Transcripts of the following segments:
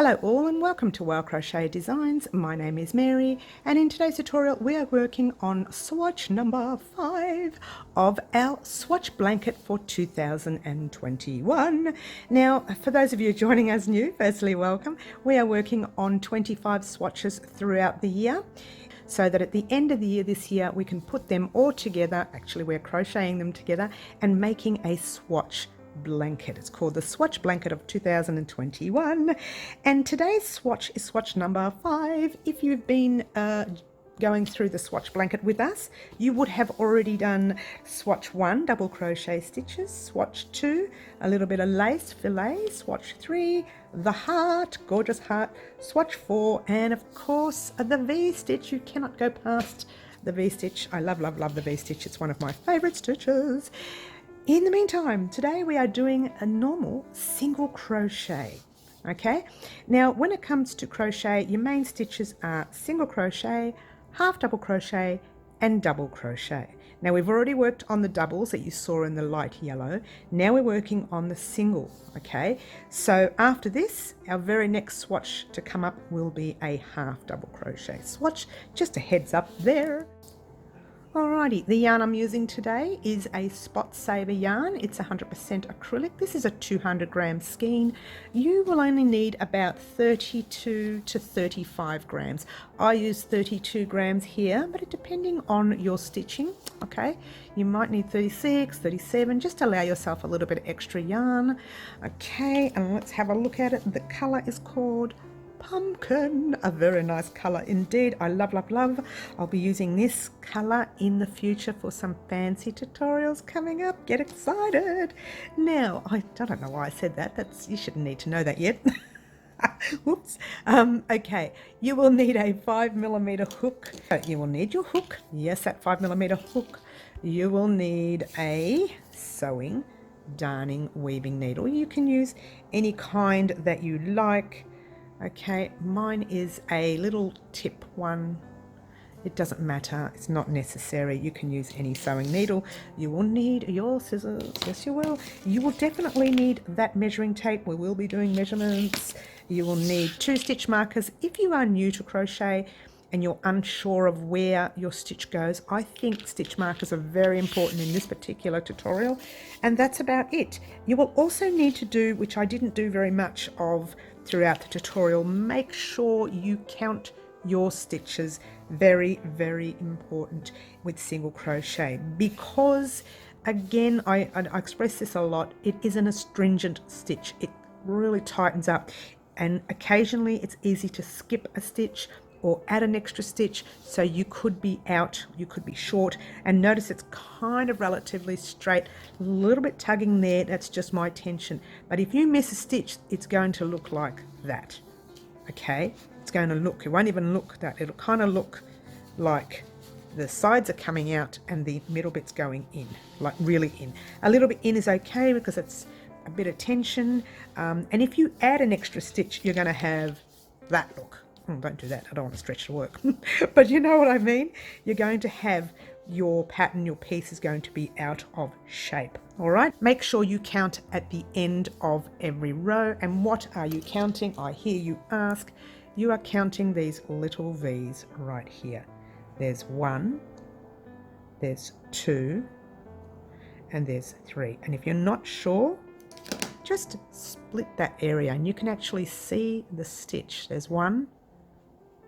Hello all and welcome to Crochet Designs. My name is Mary and in today's tutorial we are working on swatch number 5 of our swatch blanket for 2021. Now for those of you joining us new, firstly welcome. We are working on 25 swatches throughout the year, so that at the end of the year this year we can put them all together. Actually we're crocheting them together and making a swatch blanket. It's called the Swatch Blanket of 2021 and today's swatch is swatch number 5. If you've been going through the swatch blanket with us, you would have already done swatch 1, double crochet stitches, swatch 2, a little bit of lace filet, swatch 3, the heart, gorgeous heart, swatch 4, and of course the V-stitch. You cannot go past the V-stitch. I love the V-stitch. It's one of my favorite stitches. In the meantime, today we are doing a normal single crochet. Okay, now when it comes to crochet, your main stitches are single crochet, half double crochet and double crochet. Now we've already worked on the doubles that you saw in the light yellow. Now we're working on the single. Okay, so after this, our very next swatch to come up will be a half double crochet swatch. Just a heads up there. Alrighty, the yarn I'm using today is a Spot Saver yarn. It's 100% acrylic. This is a 200 gram skein. You will only need about 32 to 35 grams. I use 32 grams here, but depending on your stitching, okay, you might need 36, 37, just allow yourself a little bit of extra yarn. Okay, and let's have a look at it. The color is called Pumpkin, a very nice color indeed. I love. I'll be using this color in the future for some fancy tutorials coming up. Get excited. Now, I don't know why I said that. You shouldn't need to know that yet. Whoops. Okay, you will need a 5mm hook. You will need your hook. Yes, that 5mm hook. You will need a sewing, darning, weaving needle. You can use any kind that you like. Okay, mine is a little tip one. It doesn't matter, it's not necessary. You can use any sewing needle. You will need your scissors. Yes, you will. You will definitely need that measuring tape. We will be doing measurements. You will need 2 stitch markers. If you are new to crochet and you're unsure of where your stitch goes, I think stitch markers are very important in this particular tutorial, and that's about it. You will also need to do, which I didn't do very much of throughout the tutorial, make sure you count your stitches. Very important with single crochet, because again, I express this a lot, it is an astringent stitch. It really tightens up, and occasionally it's easy to skip a stitch or add an extra stitch, so you could be out, you could be short. And notice it's kind of relatively straight, a little bit tugging there, that's just my tension. But if you miss a stitch, it's going to look like that. Okay, it's going to look, it won't even look that, it'll kind of look like the sides are coming out and the middle bit's going in, like really in. A little bit in is okay because it's a bit of tension, and if you add an extra stitch, you're going to have that look. Don't do that, I don't want to stretch the work. But you know what I mean. You're going to have your pattern, your piece is going to be out of shape. All right, make sure you count at the end of every row. And what are you counting, I hear you ask? You are counting these little V's right here. There's 1, there's 2, and there's 3. And if you're not sure, just split that area and you can actually see the stitch. There's 1,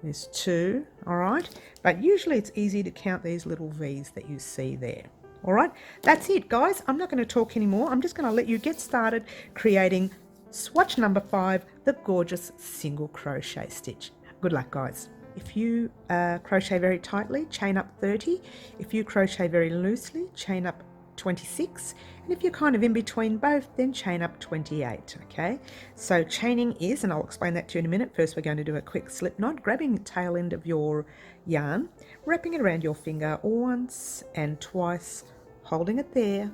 there's 2, all right? But usually it's easy to count these little V's that you see there. All right, that's it, guys. I'm not going to talk anymore. I'm just going to let you get started creating swatch number 5, the gorgeous single crochet stitch. Good luck, guys. If you crochet very tightly, chain up 30. If you crochet very loosely, chain up 26, and if you're kind of in between both, then chain up 28. Okay, so chaining is, and I'll explain that to you in a minute. First we're going to do a quick slip knot, grabbing the tail end of your yarn, wrapping it around your finger once and twice, holding it there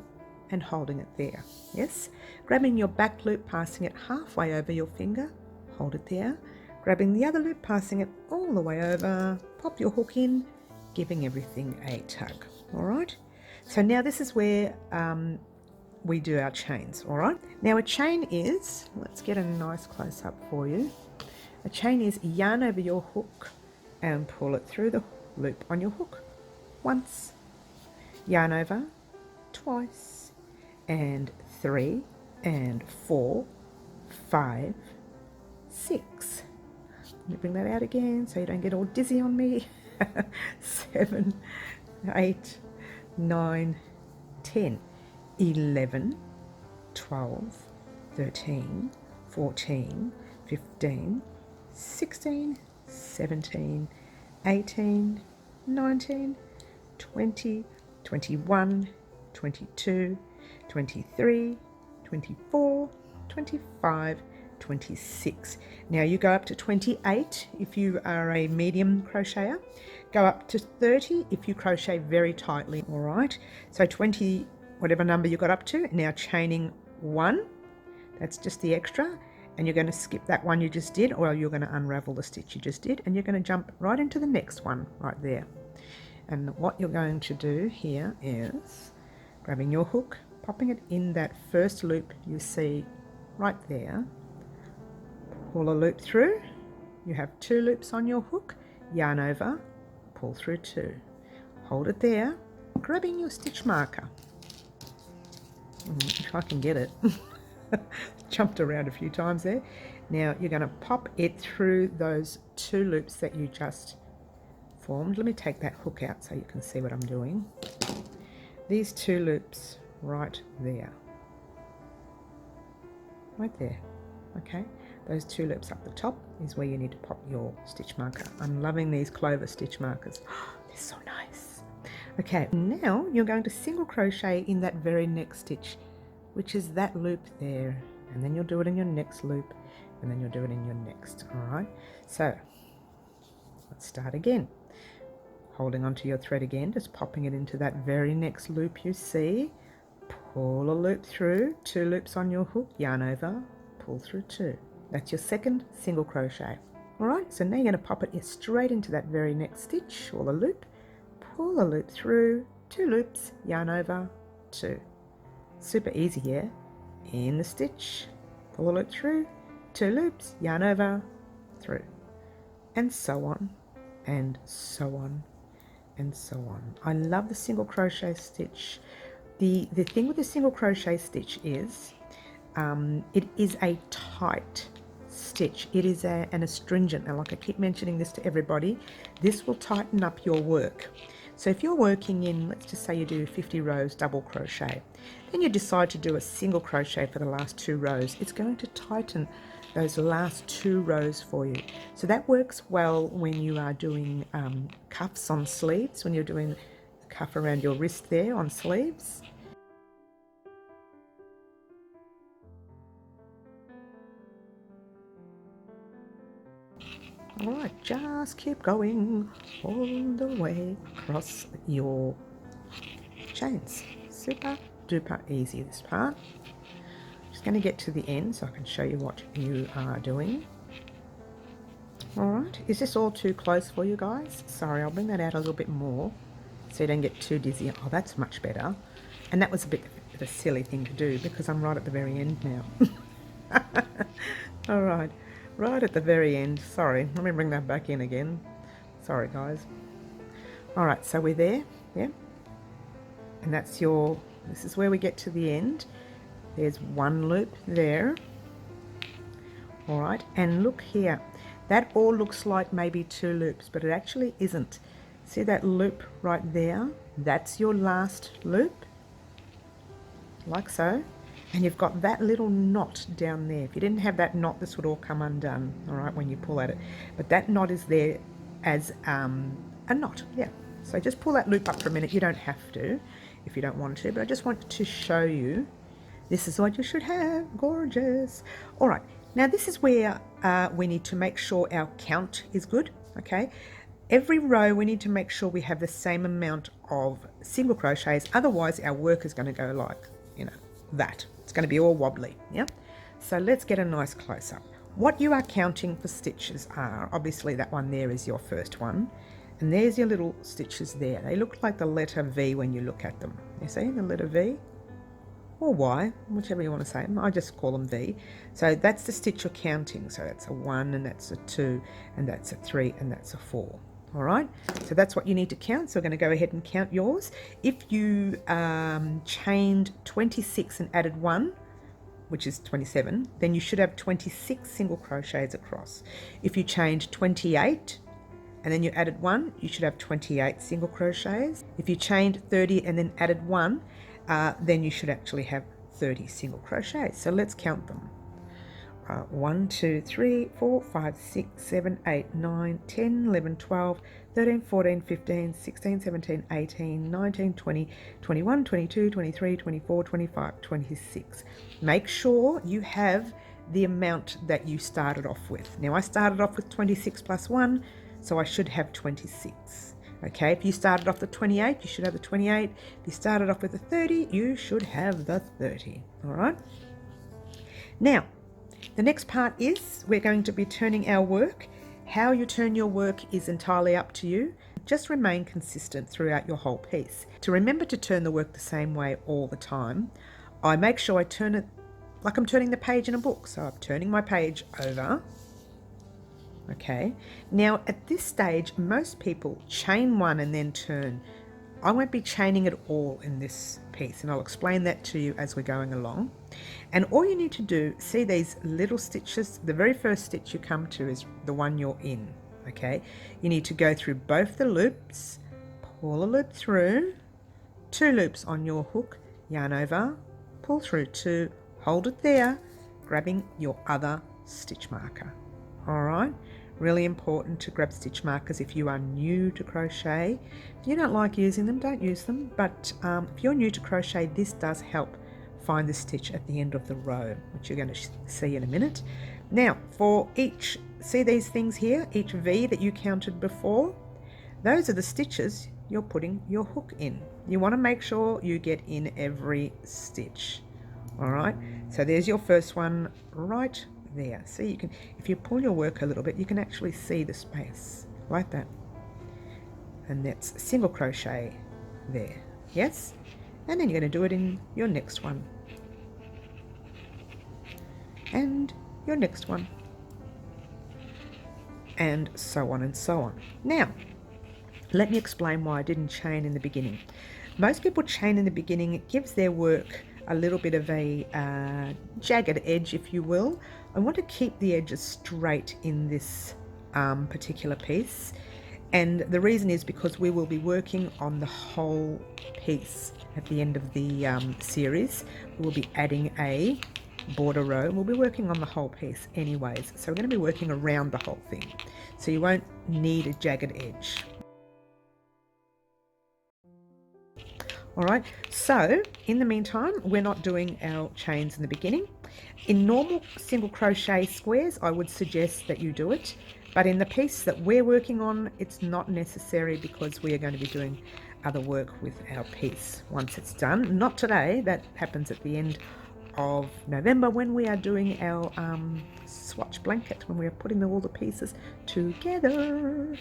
and holding it there. Yes, grabbing your back loop, passing it halfway over your finger, hold it there, grabbing the other loop, passing it all the way over, pop your hook in, giving everything a tug. All right, so now this is where we do our chains. All right, now a chain is, let's get a nice close up for you. A chain is yarn over your hook and pull it through the loop on your hook once, yarn over twice, and 3 and 4, 5, 6. Let me bring that out again so you don't get all dizzy on me. 7, 8, 9, 10, 11, 12, 13, 14, 15, 16, 17, 18, 19, 20, 21, 22, 23, 24, 25, 26. Now you go up to 28 if you are a medium crocheter. Go up to 30 if you crochet very tightly. All right, so 20, whatever number you got up to, now chaining 1, that's just the extra, and you're going to skip that one you just did, or you're going to unravel the stitch you just did, and you're going to jump right into the next one right there. And what you're going to do here is grabbing your hook, popping it in that first loop you see right there, pull a loop through, you have 2 loops on your hook, yarn over, pull through 2, hold it there, grabbing your stitch marker, if I can get it, jumped around a few times there. Now you're going to pop it through those 2 loops that you just formed. Let me take that hook out so you can see what I'm doing. These 2 loops right there, okay, those 2 loops up the top is where you need to pop your stitch marker. I'm loving these clover stitch markers. They're so nice. Okay, now you're going to single crochet in that very next stitch, which is that loop there, and then you'll do it in your next loop, and then you'll do it in your next. All right, so let's start again. Holding onto your thread again, just popping it into that very next loop you see, pull a loop through, 2 loops on your hook, yarn over, pull through 2. That's your second single crochet. All right, so now you're going to pop it straight into that very next stitch or the loop, pull a loop through, 2 loops, yarn over, 2. Super easy here. In the stitch, pull a loop through, 2 loops, yarn over, through, and so on, and so on, and so on. I love the single crochet stitch. The thing with the single crochet stitch is it is a tight stitch. It is an astringent, and like I keep mentioning this to everybody, this will tighten up your work. So if you're working in, let's just say you do 50 rows double crochet, then you decide to do a single crochet for the last 2 rows, it's going to tighten those last 2 rows for you. So that works well when you are doing cuffs on sleeves, when you're doing the cuff around your wrist there on sleeves. All right, just keep going all the way across your chains. Super duper easy, this part. Just going to get to the end so I can show you what you are doing. All right, is this all too close for you guys? Sorry, I'll bring that out a little bit more so you don't get too dizzy. Oh, that's much better. And that was a bit of a silly thing to do because I'm right at the very end now. All right. Right at the very end. Sorry, let me bring that back in again. Sorry guys. Alright, so we're there, yeah? And that's your, this is where we get to the end. There's 1 loop there. Alright, and look here. That all looks like maybe 2 loops, but it actually isn't. See that loop right there? That's your last loop. Like so. And you've got that little knot down there. If you didn't have that knot, this would all come undone, all right, when you pull at it. But that knot is there as a knot, yeah. So just pull that loop up for a minute. You don't have to if you don't want to, but I just wanted to show you this is what you should have. Gorgeous. All right, now this is where we need to make sure our count is good, okay? Every row we need to make sure we have the same amount of single crochets, otherwise our work is going to go like, you know, that. It's going to be all wobbly, yeah? So let's get a nice close-up. What you are counting for stitches are, obviously that one there is your first one, and there's your little stitches there. They look like the letter V when you look at them. You see the letter V? or Y, whichever you want to say them. I just call them V. So that's the stitch you're counting. So that's a 1, and that's a 2, and that's a 3, and that's a 4. All right, so that's what you need to count. So we're going to go ahead and count yours. If you chained 26 and added 1, which is 27, then you should have 26 single crochets across. If you chained 28 and then you added 1, you should have 28 single crochets. If you chained 30 and then added 1, then you should actually have 30 single crochets. So let's count them. 1, 2, 3, 4, 5, 6, 7, 8, 9, 10, 11, 12, 13, 14, 15, 16, 17, 18, 19, 20, 21, 22, 23, 24, 25, 26. Make sure you have the amount that you started off with. Now I started off with 26 plus 1, so I should have 26. Okay, if you started off with 28, you should have the 28. If you started off with the 30, you should have the 30. All right. Now, the next part is we're going to be turning our work. How you turn your work is entirely up to you. Just remain consistent throughout your whole piece. To remember to turn the work the same way all the time, I make sure I turn it like I'm turning the page in a book. So I'm turning my page over. Okay. Now at this stage, most people chain 1 and then turn. I won't be chaining it all in this piece, and I'll explain that to you as we're going along. And all you need to do, see these little stitches, the very first stitch you come to is the one you're in, okay? You need to go through both the loops, pull a loop through, 2 loops on your hook, yarn over, pull through 2, hold it there, grabbing your other stitch marker, all right? Really important to grab stitch markers if you are new to crochet. If you don't like using them, don't use them, but if you're new to crochet, this does help find the stitch at the end of the row, which you're going to see in a minute. Now for each, see these things here, each V that you counted before, those are the stitches you're putting your hook in. You want to make sure you get in every stitch. All right, so there's your first one right there. See, you can, if you pull your work a little bit, you can actually see the space like that, and that's single crochet there. Yes, and then you're going to do it in your next one and your next one, and so on and so on. Now let me explain why I didn't chain in the beginning. Most people chain in the beginning. It gives their work a little bit of a jagged edge, if you will. I want to keep the edges straight in this particular piece, and the reason is because we will be working on the whole piece at the end of the series. We'll be adding a border row. We'll be working on the whole piece anyways, so we're going to be working around the whole thing, so you won't need a jagged edge. All right, so in the meantime, we're not doing our chains in the beginning. In normal single crochet squares, I would suggest that you do it, but in the piece that we're working on, it's not necessary because we are going to be doing other work with our piece once it's done. Not today, that happens at the end of November when we are doing our swatch blanket, when we are putting all the pieces together.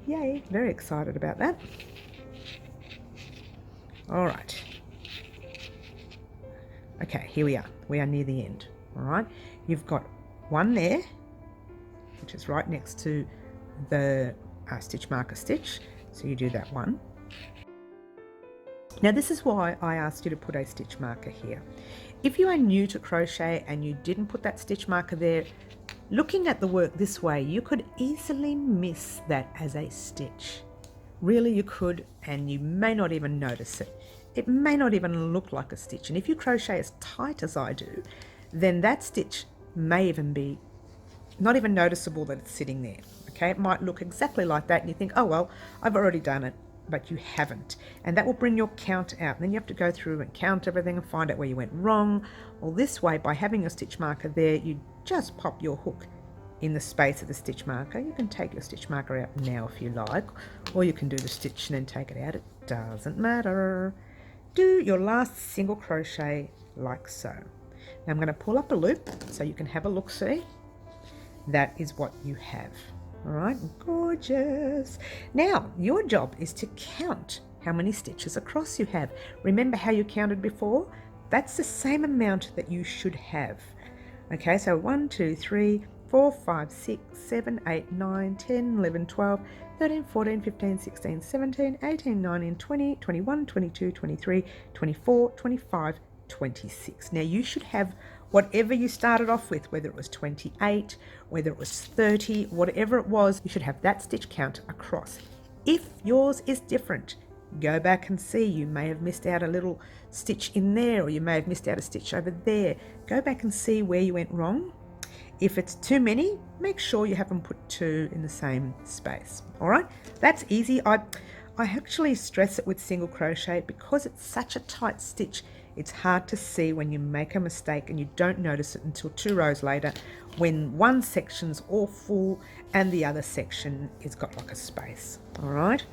Yay, very excited about that. All right. Okay, here we are. We are near the end. All right. You've got one there, which is right next to the stitch marker stitch. So you do that one. Now this is why I asked you to put a stitch marker here. If you are new to crochet and you didn't put that stitch marker there, looking at the work this way, you could easily miss that as a stitch. Really, you could, and you may not even notice it. It may not even look like a stitch, and if you crochet as tight as I do, then that stitch may even be not even noticeable that it's sitting there. Okay, it might look exactly like that and you think, oh well, I've already done it, but you haven't, and that will bring your count out, and then you have to go through and count everything and find out where you went wrong. Well, this way, by having a stitch marker there, you just pop your hook in the space of the stitch marker. You can take your stitch marker out now if you like, or you can do the stitch and then take it out. It doesn't matter. Do your last single crochet like so. Now I'm going to pull up a loop so you can have a look see. That is what you have. All right, gorgeous. Now your job is to count how many stitches across you have. Remember how you counted before? That's the same amount that you should have. Okay, so 1, 2, 3, 4, 5, 6, 7, 8, 9, 10, 11, 12, 13, 14, 15, 16, 17, 18, 19, 20, 21, 22, 23, 24, 25, 26. Now you should have whatever you started off with, whether it was 28, whether it was 30, whatever it was, you should have that stitch count across. If yours is different, go back and see. You may have missed out a little stitch in there, or you may have missed out a stitch over there. Go back and see where you went wrong. If it's too many, make sure you haven't put 2 in the same space. All right, that's easy. I actually stress it with single crochet because it's such a tight stitch. It's hard to see when you make a mistake, and you don't notice it until 2 rows later when one section's all full and the other section has got like a space. All right,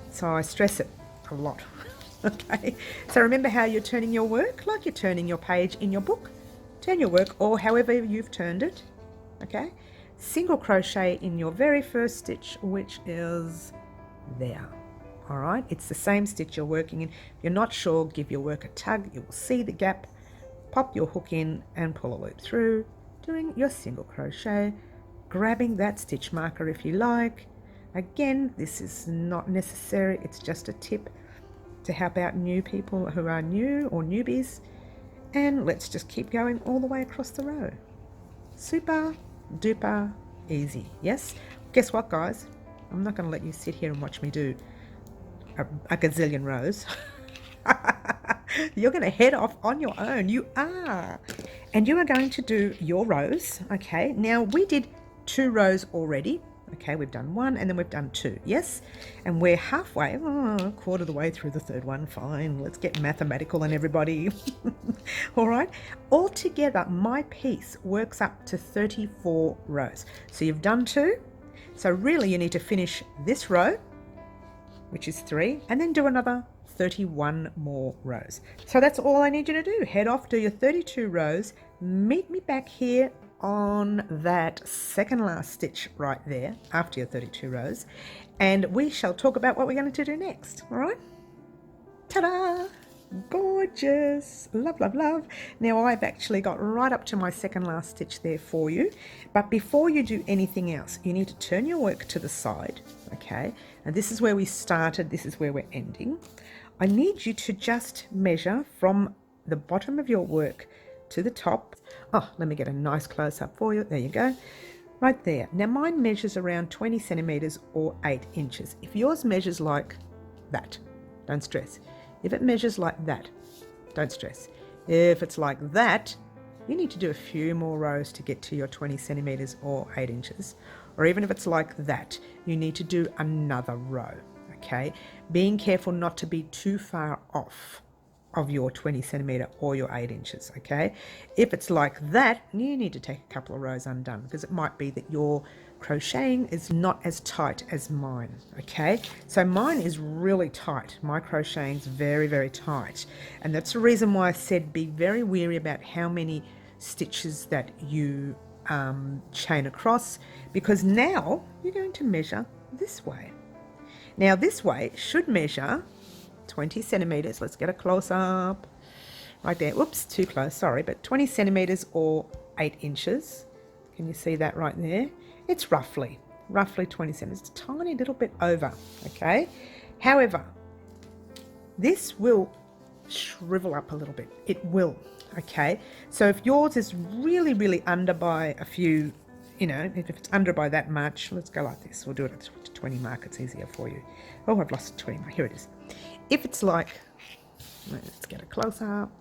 so I stress it a lot. Okay, so remember how you're turning your work, like you're turning your page in your book. Turn your work, or however you've turned it. Okay, single crochet in your very first stitch, which is there. All right, it's the same stitch you're working in. If you're not sure, give your work a tug. You will see the gap. Pop your hook in and pull a loop through, doing your single crochet, grabbing that stitch marker if you like. Again, this is not necessary. It's just a tip to help out new people who are new or newbies. And let's just keep going all the way across the row. Super duper easy. Yes? Guess what, guys? I'm not going to let you sit here and watch me do a gazillion rows. You're going to head off on your own. You are. And you are going to do your rows. Okay. Now we did 2 rows already. Okay, we've done 1 and then we've done 2, yes? And we're halfway, quarter of the way through the 3rd one. Fine, let's get mathematical on everybody. All right, altogether my piece works up to 34 rows. So you've done 2, so really you need to finish this row, which is 3, and then do another 31 more rows. So that's all I need you to do. Head off, do your 32 rows, meet me back here on that second last stitch right there after your 32 rows, and we shall talk about what we're going to do next. All right, ta-da, gorgeous, love, love, love. Now I've actually got right up to my second last stitch there for you, but before you do anything else, you need to turn your work to the side. Okay, and this is where we started, this is where we're ending. I need you to just measure from the bottom of your work to the top. Oh, let me get a nice close-up for you. There you go, right there. Now mine measures around 20 centimeters or 8 inches. If yours measures like that, don't stress. If it measures like that, don't stress. If it's like that, you need to do a few more rows to get to your 20 centimeters or 8 inches. Or even if it's like that, you need to do another row. Okay, being careful not to be too far off of your 20 centimeter or your 8 inches. Okay, if it's like that, you need to take a couple of rows undone, because it might be that your crocheting is not as tight as mine. Okay, so mine is really tight. My crocheting is very, very tight, and that's the reason why I said be very wary about how many stitches that you chain across, because now you're going to measure this way. Now this way should measure 20 centimeters. Let's get a close up right there. Oops, too close, sorry, but 20 centimeters or 8 inches. Can you see that right there? It's roughly 20 centimeters, a tiny little bit over. Okay, however, this will shrivel up a little bit. It will. Okay, so if yours is really, really under by a few, you know, if it's under by that much, let's go like this. We'll do it at 20 mark. It's easier for you. Oh, I've lost 20 mark. Here it is. If it's like, let's get a close up.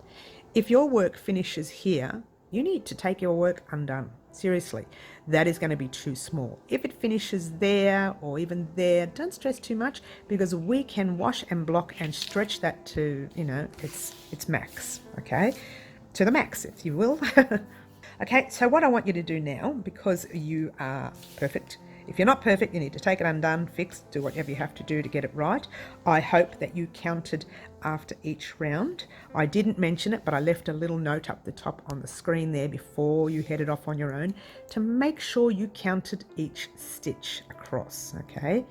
If your work finishes here, you need to take your work undone. Seriously, that is going to be too small. If it finishes there or even there, don't stress too much, because we can wash and block and stretch that to, you know, its max. Okay, to the max, if you will. Okay, so what I want you to do now, because you are perfect, if you're not perfect, you need to take it undone, fix, do whatever you have to do to get it right. I hope that you counted after each round. I didn't mention it, but I left a little note up the top on the screen there before you headed off on your own to make sure you counted each stitch across. Okay,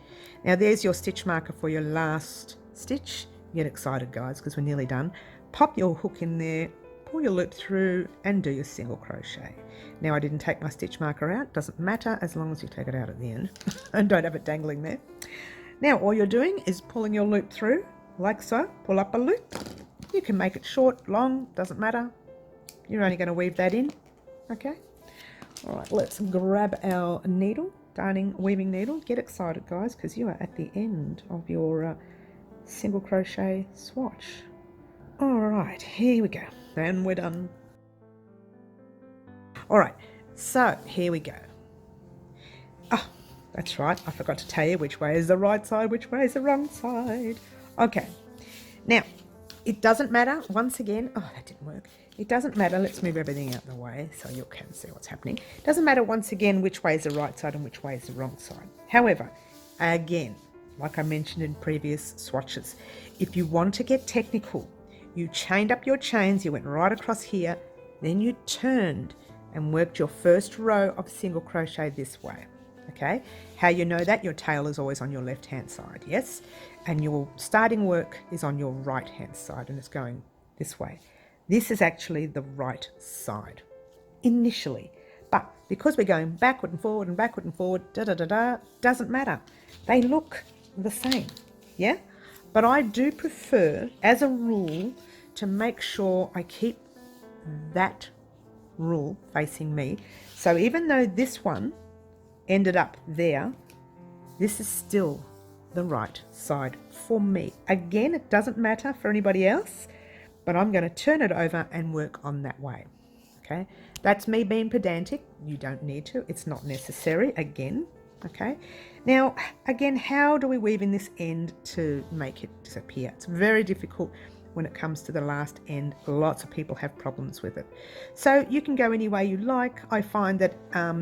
now there's your stitch marker for your last stitch. Get excited, guys, because we're nearly done. Pop your hook in there, pull your loop through and do your single crochet. Now I didn't take my stitch marker out, doesn't matter as long as you take it out at the end and don't have it dangling there. Now all you're doing is pulling your loop through like so. Pull up a loop. You can make it short, long, doesn't matter. You're only going to weave that in, okay? All right, let's grab our needle, darning weaving needle. Get excited, guys, because you are at the end of your single crochet swatch. All right, here we go. And we're done. All right, so here we go. Oh, that's right. I forgot to tell you which way is the right side, which way is the wrong side. Okay, now it doesn't matter. Once again, oh, that didn't work. It doesn't matter. Let's move everything out of the way so you can see what's happening. It doesn't matter once again which way is the right side and which way is the wrong side. However, again, like I mentioned in previous swatches, if you want to get technical, you chained up your chains, you went right across here, then you turned and worked your first row of single crochet this way. Okay, how you know that? Your tail is always on your left hand side, yes, and your starting work is on your right hand side and it's going this way. This is actually the right side initially, but because we're going backward and forward and backward and forward, doesn't matter. They look the same, yeah, but I do prefer as a rule to make sure I keep that rule facing me. So even though this one ended up there, this is still the right side for me. Again, it doesn't matter for anybody else, but I'm going to turn it over and work on that way. Okay, that's me being pedantic. You don't need to, it's not necessary again. Okay, now again, how do we weave in this end to make it disappear? It's very difficult when it comes to the last end. Lots of people have problems with it. So you can go any way you like. I find that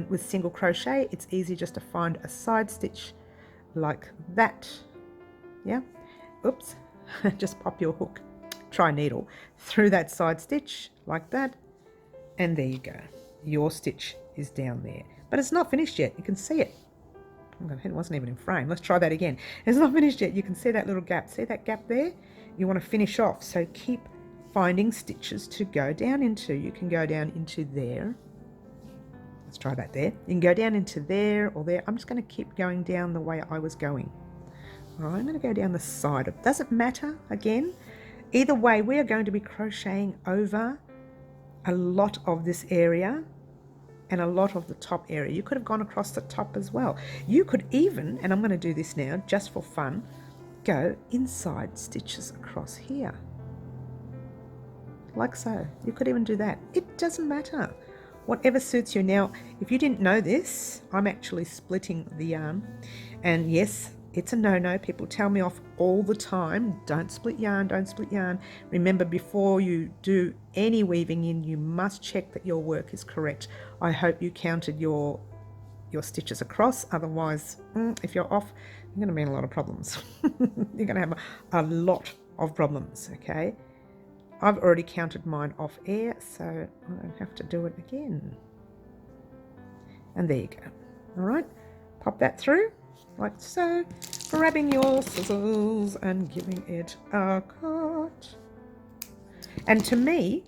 with single crochet, it's easy just to find a side stitch like that. Yeah, oops, just pop your hook, try needle, through that side stitch like that. And there you go. Your stitch is down there. But it's not finished yet. You can see it. It wasn't even in frame. Let's try that again. It's not finished yet. You can see that little gap. See that gap there? You want to finish off. So keep finding stitches to go down into. You can go down into there. Let's try that there. You can go down into there or there. I'm just going to keep going down the way I was going. All right, I'm going to go down the side. It doesn't matter again. Either way, we are going to be crocheting over a lot of this area and a lot of the top area. You could have gone across the top as well. You could even, and I'm going to do this now just for fun, go inside stitches across here. Like so. You could even do that. It doesn't matter. Whatever suits you. Now, if you didn't know this, I'm actually splitting the yarn. And yes, it's a no-no. People tell me off all the time. Don't split yarn, don't split yarn. Remember, before you do any weaving in, you must check that your work is correct. I hope you counted your stitches across. Otherwise, if you're off, you're going to be in a lot of problems. You're going to have a lot of problems, okay? I've already counted mine off air, so I don't have to do it again. And there you go. All right, pop that through. Like so, grabbing your scissors and giving it a cut. And to me,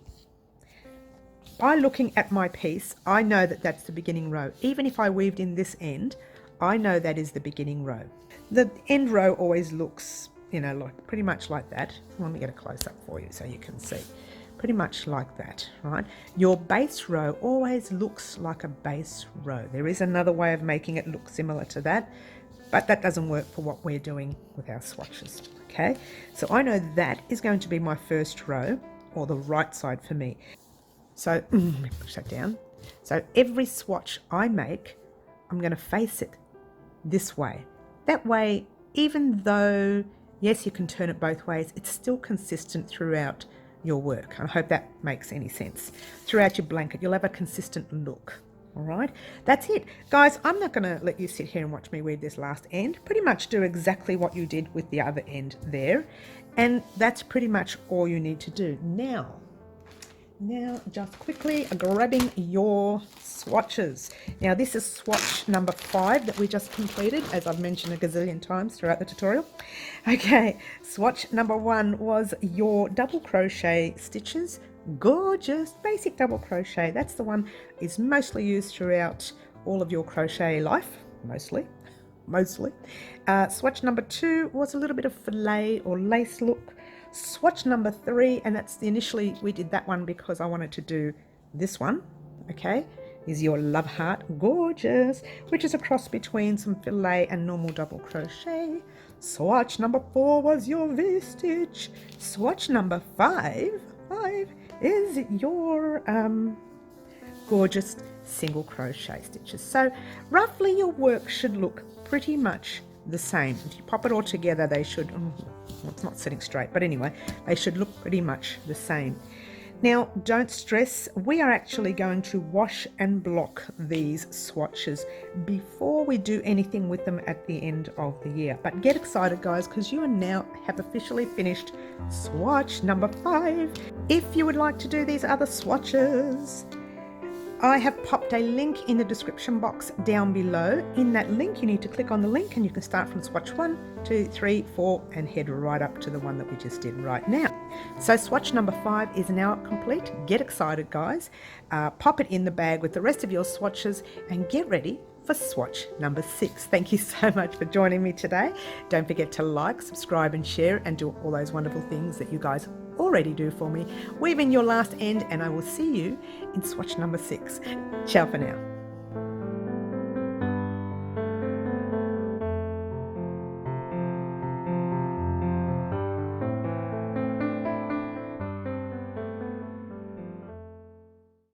by looking at my piece, I know that that's the beginning row. Even if I weaved in this end, I know that is the beginning row. The end row always looks, you know, like pretty much like that. Let me get a close up for you so you can see. Pretty much like that, right? Your base row always looks like a base row. There is another way of making it look similar to that, but that doesn't work for what we're doing with our swatches, okay? So I know that is going to be my first row, or the right side for me. So let me push that down. So every swatch I make, I'm going to face it this way. That way, even though, yes, you can turn it both ways, it's still consistent throughout your work. I hope that makes any sense. Throughout your blanket, you'll have a consistent look. All right, that's it. Guys, I'm not going to let you sit here and watch me weave this last end. Pretty much do exactly what you did with the other end there. And that's pretty much all you need to do. Now just quickly grabbing your swatches. Now this is swatch number 5 that we just completed, as I've mentioned a gazillion times throughout the tutorial. Okay, swatch number 1 was your double crochet stitches gorgeous basic double crochet. That's the one is mostly used throughout all of your crochet life, mostly. Swatch number 2 was a little bit of filet or lace look. Swatch number 3, and that's initially we did that one because I wanted to do this one, okay, is your love heart, gorgeous, which is a cross between some filet and normal double crochet. Swatch number 4 was your V-stitch. Swatch number 5 is your gorgeous single crochet stitches. So roughly your work should look pretty much the same. If you pop it all together, they should, well, it's not sitting straight, but anyway, they should look pretty much the same. Now, don't stress, we are actually going to wash and block these swatches before we do anything with them at the end of the year. But get excited, guys, because you now have officially finished swatch number 5. If you would like to do these other swatches, I have popped a link in the description box down below. In that link, you need to click on the link and you can start from swatch 1, 2, 3, 4 and head right up to the one that we just did right now. So swatch number 5 is now complete. Get excited, guys. Pop it in the bag with the rest of your swatches and get ready for swatch number 6. Thank you so much for joining me today. Don't forget to like, subscribe and share and do all those wonderful things that you guys already do for me. Weave in your last end and I will see you in swatch number 6. Ciao for now.